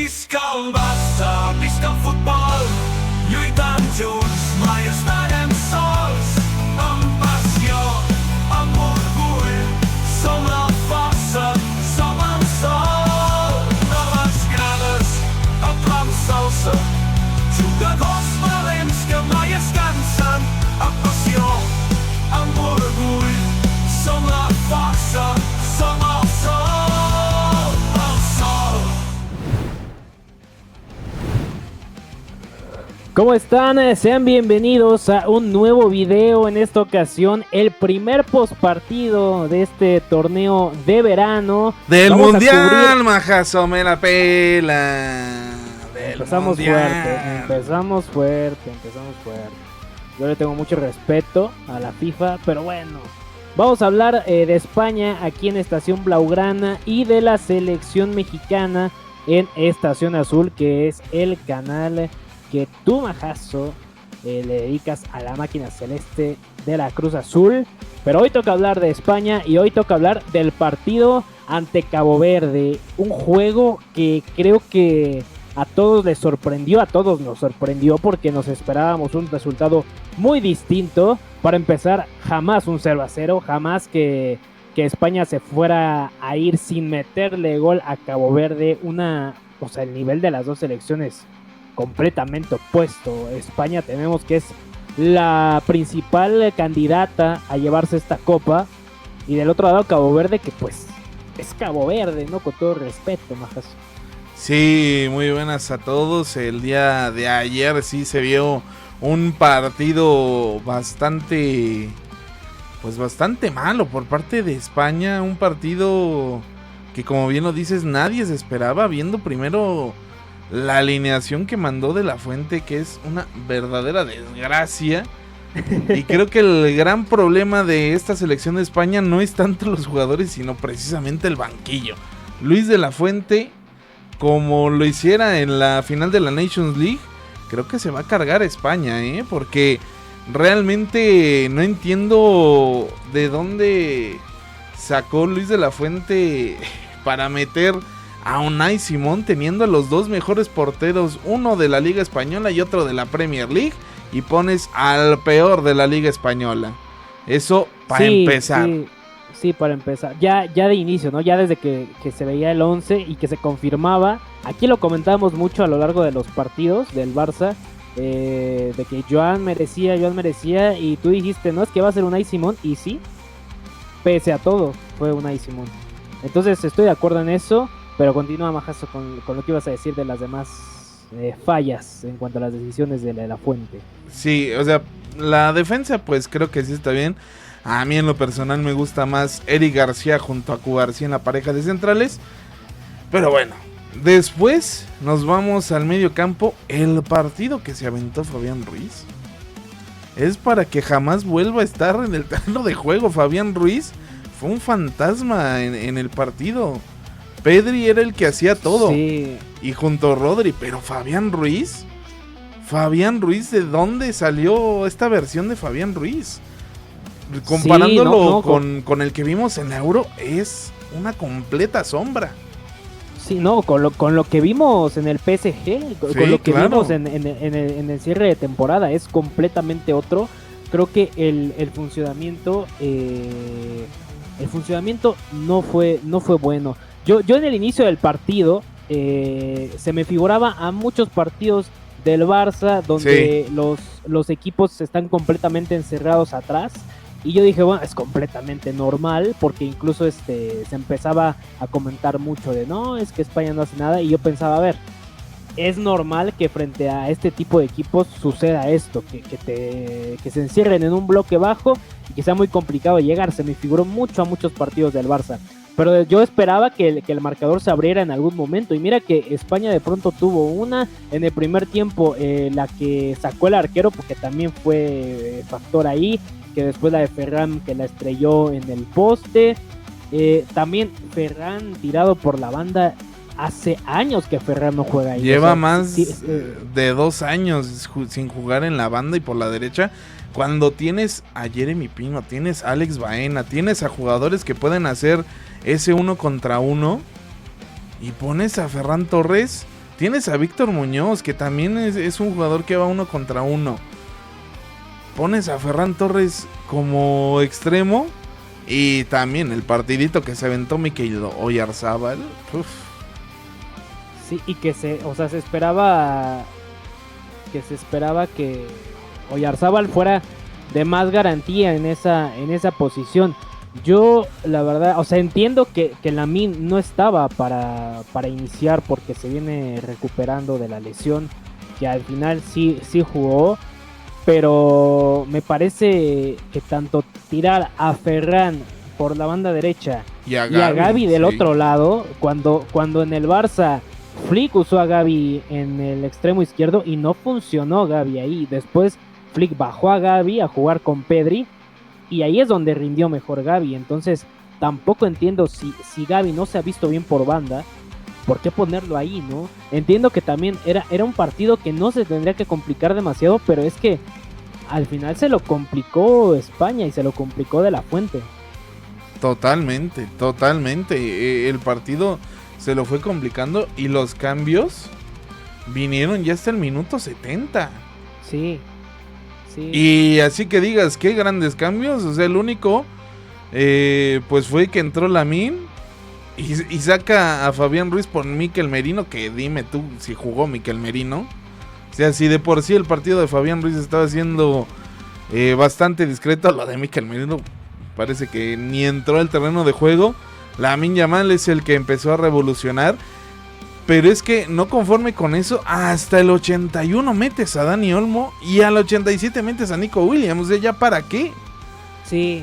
Visca el Barça, visca el futbol, lluitant junts, mai estarem sols. Amb passió, amb orgull, som la força, som el sol. Noves grades, el clam s'alça, jugadors valents que mai es cansen. Amb passió, amb orgull, som la força, som el sol, el sol. ¿Cómo están? Sean bienvenidos a un nuevo video. En esta ocasión, el primer postpartido de este torneo de verano del Vamos mundial, majazo, me la pela. Empezamos fuerte. Yo le tengo mucho respeto a la FIFA, pero bueno. Vamos a hablar de España aquí en Estación Blaugrana y de la selección mexicana en Estación Azul, que es el canal que tú, majazo, le dedicas a la máquina celeste de la Cruz Azul. Pero hoy toca hablar de España y hoy toca hablar del partido ante Cabo Verde. Un juego que creo que a todos les sorprendió, a todos nos sorprendió porque nos esperábamos un resultado muy distinto. Para empezar, jamás un 0-0, jamás que España se fuera a ir sin meterle gol a Cabo Verde. El nivel de las dos selecciones completamente opuesto. España tenemos que es la principal candidata a llevarse esta copa, y del otro lado Cabo Verde, que pues es Cabo Verde, ¿no? Con todo respeto, majas. Sí, muy buenas a todos. El día de ayer sí se vio un partido bastante malo por parte de España. Un partido que, como bien lo dices, nadie se esperaba, viendo primero la alineación que mandó De La Fuente, que es una verdadera desgracia. Y creo que el gran problema de esta selección de España no es tanto los jugadores, sino precisamente el banquillo. Luis De La Fuente, como lo hiciera en la final de la Nations League, creo que se va a cargar a España, porque realmente no entiendo de dónde sacó Luis De La Fuente para meter a Unai Simón, teniendo a los dos mejores porteros, uno de la Liga Española y otro de la Premier League, y pones al peor de la Liga Española. Eso para empezar. Sí, para empezar. Ya de inicio, ¿no? Ya desde que se veía el 11 y que se confirmaba. Aquí lo comentábamos mucho a lo largo de los partidos del Barça, de que Joan merecía, y tú dijiste, no, es que va a ser Unai Simón, y sí, pese a todo, fue Unai Simón. Entonces estoy de acuerdo en eso. Pero continúa, majazo, con lo que ibas a decir de las demás fallas en cuanto a las decisiones de La Fuente. Sí, o sea, la defensa pues creo que sí está bien. A mí en lo personal me gusta más Eric García junto a Cubarsí en la pareja de centrales. Pero bueno, después nos vamos al medio campo. El partido que se aventó Fabián Ruiz es para que jamás vuelva a estar en el terreno de juego. Fabián Ruiz fue un fantasma en el partido. Pedri era el que hacía todo, sí, y junto a Rodri, pero Fabián Ruiz, ¿de dónde salió esta versión de Fabián Ruiz? Comparándolo con el que vimos en la Euro, es una completa sombra. Sí, no, con lo que vimos en el PSG, con lo que vimos en el cierre de temporada, es completamente otro. Creo que el funcionamiento no fue bueno. Yo en el inicio del partido se me figuraba a muchos partidos del Barça donde los equipos están completamente encerrados atrás, y yo dije, bueno, es completamente normal, porque incluso se empezaba a comentar mucho de no, es que España no hace nada, y yo pensaba, a ver, es normal que frente a este tipo de equipos suceda esto, que se encierren en un bloque bajo y que sea muy complicado llegar. Se me figuró mucho a muchos partidos del Barça. Pero yo esperaba que el marcador se abriera en algún momento. Y mira que España de pronto tuvo una en el primer tiempo, la que sacó el arquero, porque también fue factor ahí. Que después la de Ferran, que la estrelló en el poste. También Ferran tirado por la banda. Hace años que Ferran no juega ahí. Lleva más de 2 años sin jugar en la banda y por la derecha. Cuando tienes a Jeremy Pino, tienes a Alex Baena, tienes a jugadores que pueden hacer ese 1 contra 1, y pones a Ferran Torres, Tienes a Víctor Muñoz, que también es un jugador que va 1-1. Pones a Ferran Torres como extremo. Y también el partidito que se aventó Mikel Oyarzabal. Uf. Sí, y que se esperaba que Oyarzabal fuera de más garantía en esa posición. Yo, la verdad, entiendo que Lamine no estaba para iniciar porque se viene recuperando de la lesión, que al final sí jugó, pero me parece que tanto tirar a Ferran por la banda derecha y a Gavi del otro lado, cuando en el Barça Flick usó a Gavi en el extremo izquierdo y no funcionó Gavi ahí. Después Flick bajó a Gavi a jugar con Pedri y ahí es donde rindió mejor Gavi. Entonces tampoco entiendo si Gavi no se ha visto bien por banda, ¿por qué ponerlo ahí, no? Entiendo que también era un partido que no se tendría que complicar demasiado, pero es que al final se lo complicó España y se lo complicó De La Fuente. Totalmente. El partido se lo fue complicando y los cambios vinieron ya hasta el minuto 70. Sí. Y así que digas, qué grandes cambios. O sea, el único pues fue que entró Lamine y saca a Fabián Ruiz por Mikel Merino, que dime tú si jugó Mikel Merino. O sea, si de por sí el partido de Fabián Ruiz estaba siendo bastante discreto, lo de Mikel Merino parece que ni entró al terreno de juego. Lamine Yamal es el que empezó a revolucionar. Pero es que no conforme con eso, hasta el 81 metes a Dani Olmo y al 87 metes a Nico Williams. O sea, ¿ya para qué? Sí,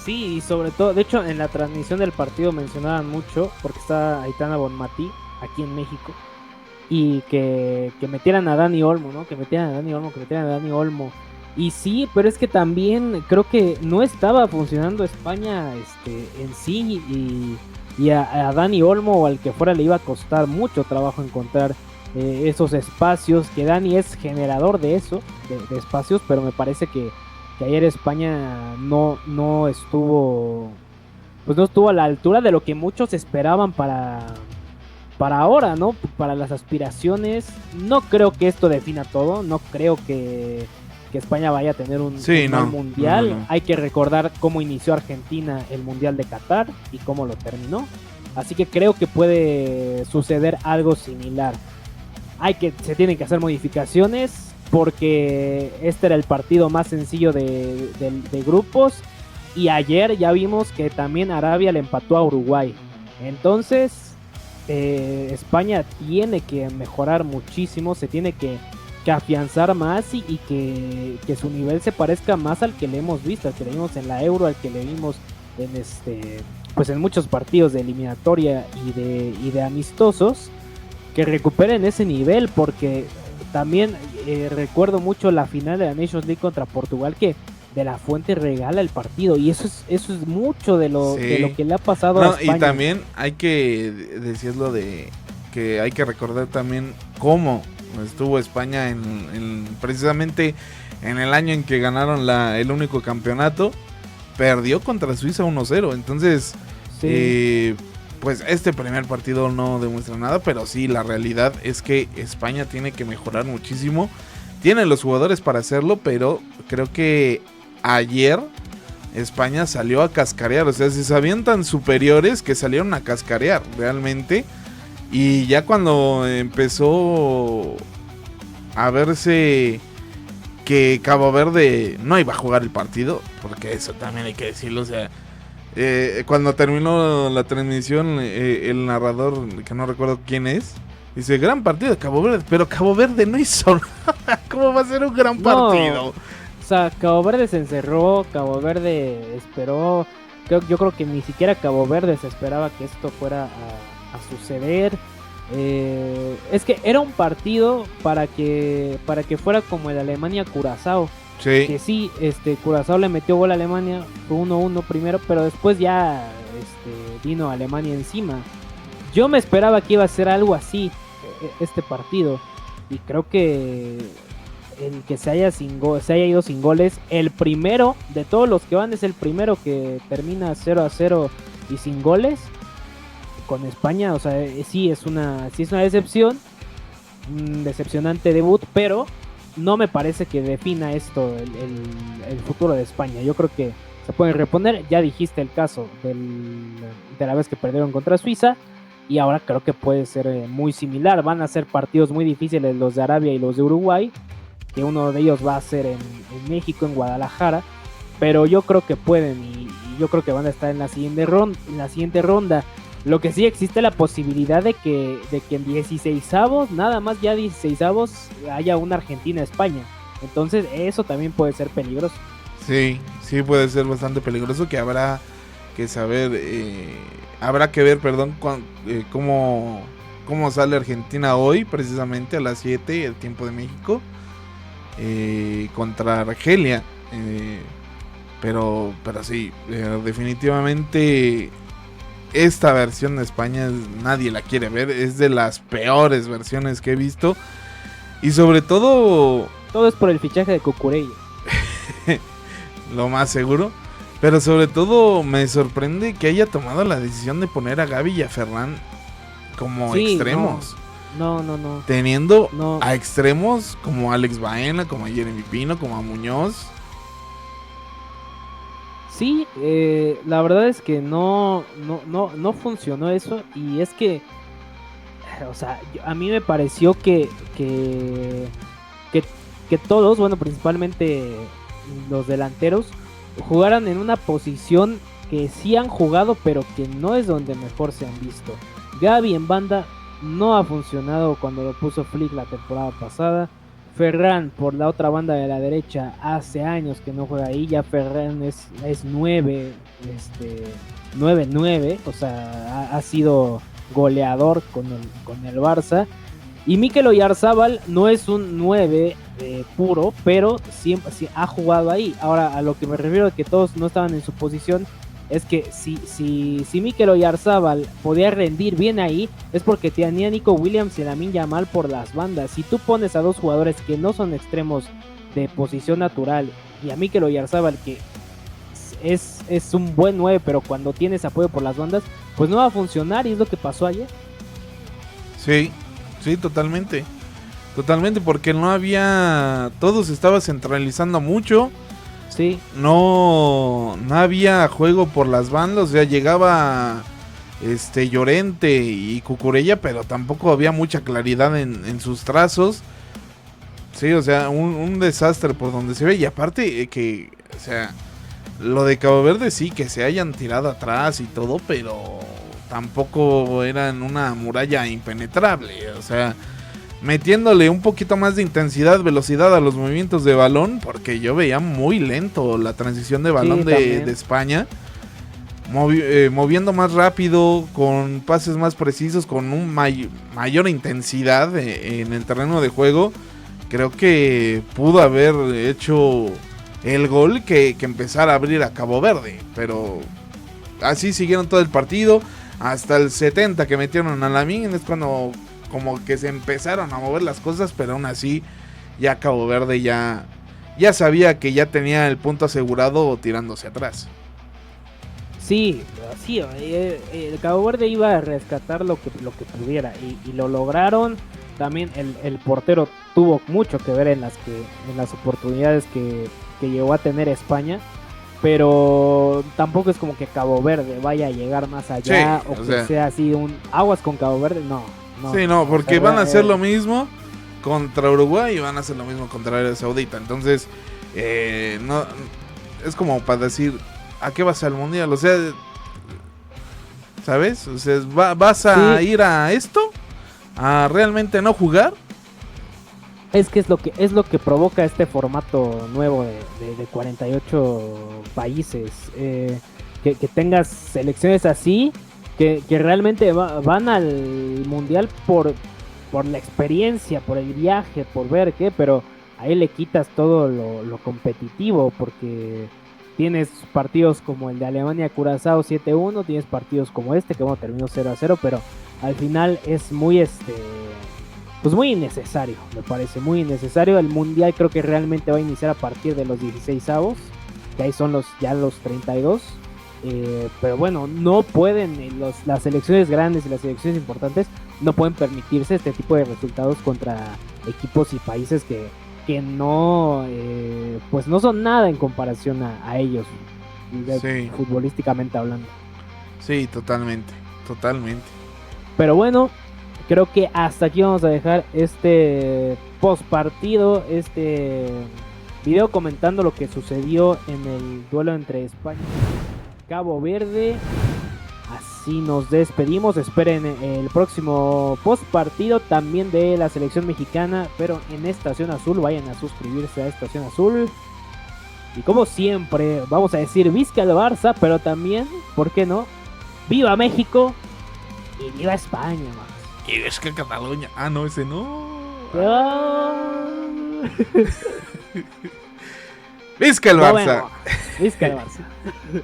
y sobre todo, de hecho en la transmisión del partido mencionaban mucho, porque está Aitana Bonmatí aquí en México, y que metieran a Dani Olmo, ¿no? Que metieran a Dani Olmo. Y sí, pero es que también creo que no estaba funcionando España en sí, y a Dani Olmo o al que fuera le iba a costar mucho trabajo encontrar esos espacios, que Dani es generador de eso, de espacios, pero me parece que ayer España no estuvo a la altura de lo que muchos esperaban para ahora, ¿no? Para las aspiraciones. No creo que esto defina todo, no creo que España vaya a tener un mal mundial. No. Hay que recordar cómo inició Argentina el mundial de Qatar y cómo lo terminó. Así que creo que puede suceder algo similar. Se tienen que hacer modificaciones porque este era el partido más sencillo de grupos. Y ayer ya vimos que también Arabia le empató a Uruguay. Entonces España tiene que mejorar muchísimo, se tiene que afianzar más y que su nivel se parezca más al que le hemos visto, al que le vimos en la Euro, al que le vimos en muchos partidos de eliminatoria y de amistosos, que recuperen ese nivel, porque también recuerdo mucho la final de la Nations League contra Portugal, que De La Fuente regala el partido, y eso es mucho de lo que le ha pasado a España. Y también hay que decirlo de que hay que recordar también cómo estuvo España precisamente en el año en que ganaron el único campeonato. Perdió contra Suiza 1-0. Entonces pues este primer partido no demuestra nada, pero sí, la realidad es que España tiene que mejorar muchísimo. Tiene los jugadores para hacerlo, pero creo que ayer España salió a cascarear. O sea, se sabían tan superiores que salieron a cascarear realmente. Y ya cuando empezó a verse que Cabo Verde no iba a jugar el partido, porque eso también hay que decirlo, o sea, cuando terminó la transmisión, el narrador, que no recuerdo quién es, dice, gran partido de Cabo Verde, pero Cabo Verde no hizo nada. ¿Cómo va a ser un gran partido? O sea, Cabo Verde se encerró, Cabo Verde esperó. Yo creo que ni siquiera Cabo Verde se esperaba que esto fuera a suceder. Es que era un partido para que fuera como el Alemania-Curazao. Sí. Que sí, Curazao le metió gol a Alemania, fue 1-1 primero, pero después ya vino Alemania encima. Yo me esperaba que iba a ser algo así este partido, y creo que el que se haya ido sin goles, el primero de todos los que van, es el primero que termina 0-0 y sin goles. con España, o sea, sí es una decepción, un decepcionante debut, pero no me parece que defina esto el futuro de España. Yo creo que se pueden reponer. Ya dijiste el caso de la vez que perdieron contra Suiza, y ahora creo que puede ser muy similar. Van a ser partidos muy difíciles los de Arabia y los de Uruguay, que uno de ellos va a ser en México, en Guadalajara, pero yo creo que pueden, y yo creo que van a estar en la siguiente ronda. Lo que sí existe la posibilidad de que en 16avos, nada más ya 16avos, haya una Argentina-España. Entonces eso también puede ser peligroso. Sí, sí puede ser bastante peligroso, que habrá que saber, habrá que ver, cómo sale Argentina hoy, precisamente a las 7, el tiempo de México, contra Argelia. Pero sí, definitivamente esta versión de España nadie la quiere ver, es de las peores versiones que he visto, y sobre todo es por el fichaje de Cucurella. lo más seguro, pero sobre todo me sorprende que haya tomado la decisión de poner a Gavi y a Ferran como extremos. No. Teniendo No. a extremos como Alex Baena, como a Jeremy Pino, como a Muñoz. Sí, la verdad es que no funcionó eso, y es que, o sea, a mí me pareció que todos, bueno, principalmente los delanteros, jugaran en una posición que sí han jugado, pero que no es donde mejor se han visto. Gavi en banda no ha funcionado cuando lo puso Flick la temporada pasada. Ferran por la otra banda de la derecha hace años que no juega ahí. Ya Ferran es 9, 9-9, o sea, ha sido goleador con el Barça. Y Mikel Oyarzabal no es un 9 puro, pero siempre ha jugado ahí. Ahora, a lo que me refiero de que todos no estaban en su posición, es que si Mikel Oyarzabal podía rendir bien ahí, es porque tenía Nico Williams y Lamine Yamal por las bandas. Si tú pones a dos jugadores que no son extremos de posición natural, y a Mikel Oyarzabal, que es un buen 9, pero cuando tienes apoyo por las bandas, pues no va a funcionar, y es lo que pasó ayer. Sí, totalmente, porque no había, todo se estaba centralizando mucho. Sí. No había juego por las bandas, o sea, llegaba Llorente y Cucurella, pero tampoco había mucha claridad en sus trazos. Sí, o sea, un desastre por donde se ve. Y aparte que, o sea, lo de Cabo Verde sí, que se hayan tirado atrás y todo, pero tampoco eran una muralla impenetrable, o sea, metiéndole un poquito más de intensidad, velocidad a los movimientos de balón, porque yo veía muy lento la transición de balón de España, moviendo más rápido, con pases más precisos, con un mayor intensidad en el terreno de juego. Creo que pudo haber hecho el gol que empezara a abrir a Cabo Verde, pero así siguieron todo el partido, hasta el 70 que metieron a Lamine, es cuando como que se empezaron a mover las cosas, pero aún así ya Cabo Verde ya sabía que ya tenía el punto asegurado tirándose atrás. Sí, el Cabo Verde iba a rescatar lo que pudiera, y lo lograron. También el portero tuvo mucho que ver en las oportunidades que llegó a tener España, pero tampoco es como que Cabo Verde vaya a llegar más allá, sí, o que sea así un aguas con Cabo Verde, no. Sí, no, porque van a hacer lo mismo contra Uruguay y van a hacer lo mismo contra Arabia Saudita. Entonces, no es como para decir, ¿a qué vas al mundial? O sea, ¿sabes? O sea, ¿vas a ir a esto? ¿A realmente no jugar? Es que es lo que provoca este formato nuevo de 48 países. Que tengas selecciones así, que realmente van al mundial por la experiencia, por el viaje, por ver qué, pero ahí le quitas todo lo competitivo, porque tienes partidos como el de Alemania-Curazao 7-1, tienes partidos como este, que bueno, terminó 0-0, pero al final es muy pues muy innecesario, me parece muy innecesario. El mundial creo que realmente va a iniciar a partir de los 16avos, que ahí son los 32. Pero bueno, no pueden, las selecciones grandes y las selecciones importantes no pueden permitirse este tipo de resultados contra equipos y países que no, pues no son nada en comparación a ellos, Sí. futbolísticamente hablando. Sí, totalmente. Pero bueno, creo que hasta aquí vamos a dejar este post partido, este video comentando lo que sucedió en el duelo entre España y Cabo Verde. Así nos despedimos. Esperen el próximo post partido también de la selección mexicana, pero en Estación Azul. Vayan a suscribirse a Estación Azul. Y como siempre, vamos a decir Vizca el Barça, pero también, ¿por qué no? ¡Viva México! Y viva España, más. Y es que Cataluña. Ah, no, ese no. Ah. Vizca el No, Barça. bueno, Vizca el Barça.